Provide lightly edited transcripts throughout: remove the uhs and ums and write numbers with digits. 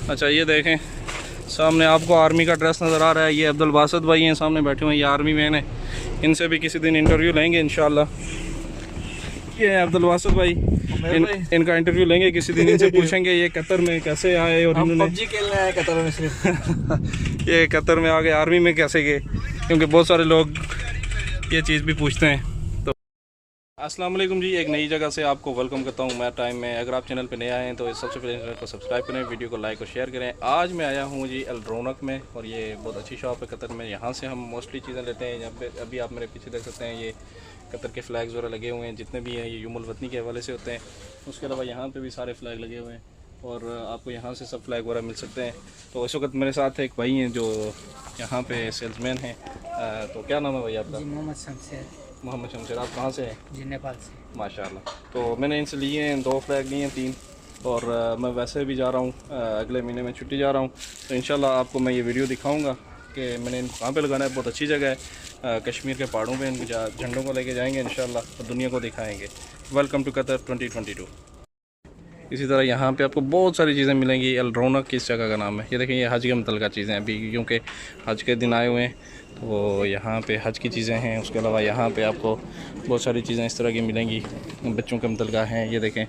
अच्छा ये देखें, सामने आपको आर्मी का ड्रेस नज़र आ रहा है। ये अब्दुल बासित भाई हैं, सामने बैठे हुए हैं, ये आर्मी मैन है। इनसे भी किसी दिन इंटरव्यू लेंगे इंशाल्लाह। ये है अब्दुल बासित भाई, इनका इंटरव्यू लेंगे किसी दिन। इनसे पूछेंगे ये कतर में कैसे आए और इन्होंने पबजी खेलना है कतर में सिर्फ ये कतर में आ गए, आर्मी में कैसे गए, क्योंकि बहुत सारे लोग ये चीज़ भी पूछते हैं। तो अस्सलाम वालेकुम जी, एक नई जगह से आपको वेलकम करता हूँ मैं टाइम में। अगर आप चैनल पे नए आए हैं तो सबसे पहले चैनल को सब्सक्राइब करें, वीडियो को लाइक और शेयर करें। आज मैं आया हूँ जी अल रौनक में, और ये बहुत अच्छी शॉप है कतर में। यहाँ से हम मोस्टली चीज़ें लेते हैं। यहाँ पे अभी आप मेरे पीछे देख सकते हैं, ये कतर के फ्लैग्स वगैरह लगे हुए हैं, जितने भी हैं ये युमुल वतनी के हवाले से होते हैं। उसके अलावा यहाँ पे भी सारे फ्लैग लगे हुए हैं, और आपको यहाँ से सब फ्लैग वगैरह मिल सकते हैं। तो इस वक्त मेरे साथ एक भाई हैं जो यहाँ पे सेल्समैन हैं। तो क्या नाम है भाई आपका? मोहम्मद शमशेर। मोहम्मद शमशेर। आप कहाँ से हैं? जी नेपाल से। माशाल्लाह। तो मैंने इनसे लिए हैं 2 फ्लैग लिए हैं 3, और मैं वैसे भी जा रहा हूँ, अगले महीने में छुट्टी जा रहा हूँ। तो इंशाल्लाह आपको मैं ये वीडियो दिखाऊंगा कि मैंने इनको कहाँ पे लगाना है। बहुत अच्छी जगह है, कश्मीर के पहाड़ों पे इनके झंडों को लेके जाएंगे इंशाल्लाह, और दुनिया को दिखाएंगे। Welcome to Qatar 2022। इसी तरह यहाँ पे आपको बहुत सारी चीज़ें मिलेंगी। अल रौनक किस जगह का नाम है? ये देखें, ये हज के मुतल्लिक़ चीज़ें हैं अभी, क्योंकि हज के दिन आए हुए हैं तो यहाँ पे हज की चीज़ें हैं। उसके अलावा यहाँ पे आपको बहुत सारी चीज़ें इस तरह की मिलेंगी, बच्चों के मुतल्लिक़ हैं। ये देखें,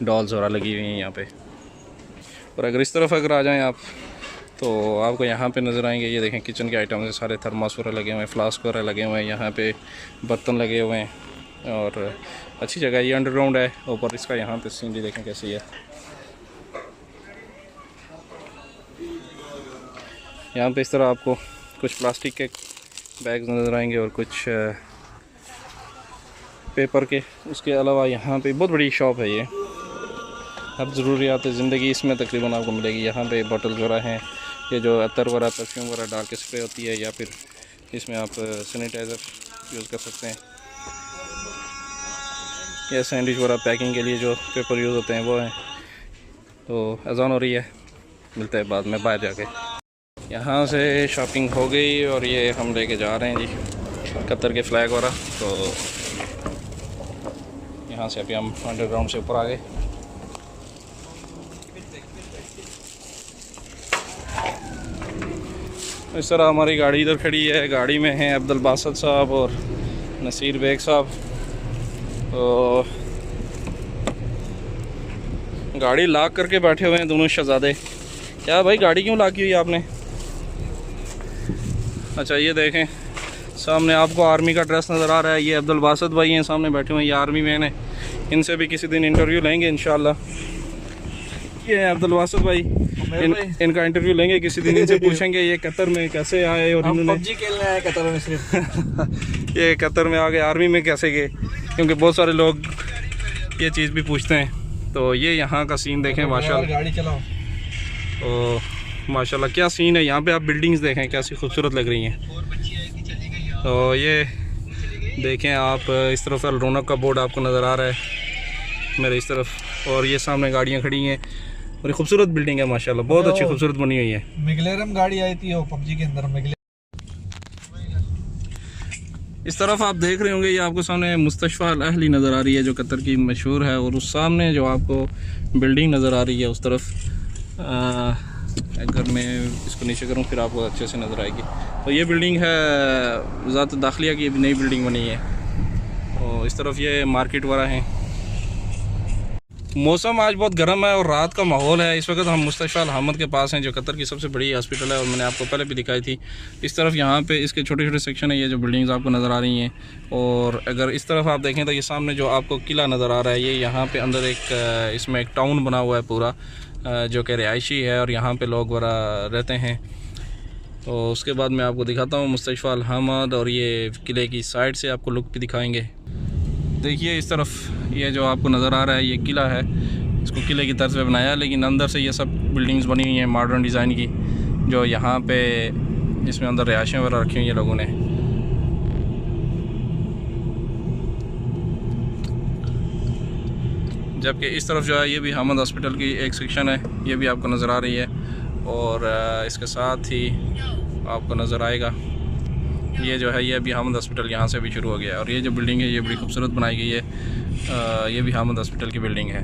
डॉल्स वगैरह लगी हुई हैं यहाँ पे। और अगर इस तरफ अगर आ जाएँ आप तो आपको यहाँ पे नज़र आएंगे, ये देखें किचन के आइटम से सारे थर्मास वगैरह लगे हुए हैं, फ्लास्क वगैरह लगे हुए हैं, यहाँ पे बर्तन लगे हुए हैं। और अच्छी जगह है, ये अंडरग्राउंड है। ऊपर इसका यहाँ पे सीनरी देखें कैसी है। यहाँ पे इस तरह आपको कुछ प्लास्टिक के बैग नज़र आएंगे और कुछ पेपर के। उसके अलावा यहाँ पे बहुत बड़ी शॉप है, ये हर ज़रूरियात ज़िंदगी इसमें तकरीबन आपको मिलेगी। यहाँ पे बॉटल्स वगैरह हैं, ये जो अतर वगैरह परफ्यूम वगैरह डाल के स्प्रे होती है, या फिर इसमें आप सैनिटाइज़र यूज़ कर सकते हैं। यह सैंडविच वगैरह पैकिंग के लिए जो पेपर यूज़ होते हैं वो हैं। तो अज़ान हो रही है, मिलते हैं बाद में बाहर जाके। यहाँ से शॉपिंग हो गई और ये हम लेके जा रहे हैं जी कतर के फ्लैग वगैरह। तो यहाँ से अभी हम अंडरग्राउंड से ऊपर आ गए। इस तरह हमारी गाड़ी इधर खड़ी है। गाड़ी में हैं अब्दुल बासित साहब और नसीर बेग साहब। तो गाड़ी लॉक करके बैठे हुए हैं दोनों शहजादे। क्या भाई, गाड़ी क्यों लॉक की हुई आपने? अच्छा ये देखें, सामने आपको आर्मी का ड्रेस नज़र आ रहा है। ये अब्दुल बासित भाई हैं, सामने बैठे हुए हैं, ये आर्मी मैन है। इनसे भी किसी दिन इंटरव्यू लेंगे इंशाल्लाह। ये है अब्दुल बासित भाई, इनका इंटरव्यू लेंगे किसी दिन। इनसे पूछेंगे ये कतर में कैसे आए और इन्होंने पबजी खेलना है कतर में सिर्फ ये कतर में आ गए, आर्मी में कैसे गए, क्योंकि बहुत सारे लोग ये चीज़ भी पूछते हैं। तो ये यहाँ का सीन देखें माशाल्लाह। गाड़ी चलाओ। तो माशाल्लाह क्या सीन है यहाँ पे। आप बिल्डिंग्स देखें कैसी खूबसूरत लग रही हैं। तो ये देखें आप, इस तरफ अल रौनक का बोर्ड आपको नज़र आ रहा है मेरे इस तरफ, और ये सामने गाड़ियाँ खड़ी हैं, और ये खूबसूरत बिल्डिंग है माशाल्लाह, बहुत अच्छी खूबसूरत बनी हुई है। मिगलेरम गाड़ी आई थी वो पबजी के अंदर। इस तरफ आप देख रहे होंगे, ये आपको सामने मुस्तशफा अल अहली नज़र आ रही है जो कतर की मशहूर है, और उस सामने जो आपको बिल्डिंग नज़र आ रही है उस तरफ, अगर मैं इसको नीचे करूँ फिर आपको अच्छे से नज़र आएगी। तो ये बिल्डिंग है वज़ारत दाखिलिया की, अभी नई बिल्डिंग बनी है। और इस तरफ ये मार्केट वगैरह हैं। मौसम आज बहुत गर्म है और रात का माहौल है। इस वक्त हम मुस्तशफा अल अहमद के पास हैं, जो कतर की सबसे बड़ी हॉस्पिटल है, और मैंने आपको पहले भी दिखाई थी। इस तरफ यहाँ पे इसके छोटे छोटे सेक्शन है, ये जो बिल्डिंग्स आपको नज़र आ रही हैं। और अगर इस तरफ आप देखें तो ये सामने जो आपको किला नज़र आ रहा है, ये यहाँ पे अंदर एक इसमें एक टाउन बना हुआ है पूरा, जो कि रिहायशी है, और यहाँ पर लोग वगैरह रहते हैं। तो उसके बाद मैं आपको दिखाता हूँ मुस्तशफा अल अहमद, और ये किले की साइड से आपको लुक भी दिखाएँगे। देखिए इस तरफ ये जो आपको नज़र आ रहा है ये किला है, इसको किले की तर्ज पे बनाया है, लेकिन अंदर से ये सब बिल्डिंग्स बनी हुई हैं मॉडर्न डिज़ाइन की, जो यहाँ पे इसमें अंदर रिहायशें वगैरह रखी हुई हैं लोगों ने। जबकि इस तरफ जो है ये भी अहमद हॉस्पिटल की एक सेक्शन है, ये भी आपको नज़र आ रही है। और इसके साथ ही आपको नज़र आएगा ये जो है, ये भी अहमद हॉस्पिटल यहाँ से भी शुरू हो गया है। और ये जो बिल्डिंग है ये बड़ी खूबसूरत बनाई गई है, ये भी अहमद हॉस्पिटल की बिल्डिंग है।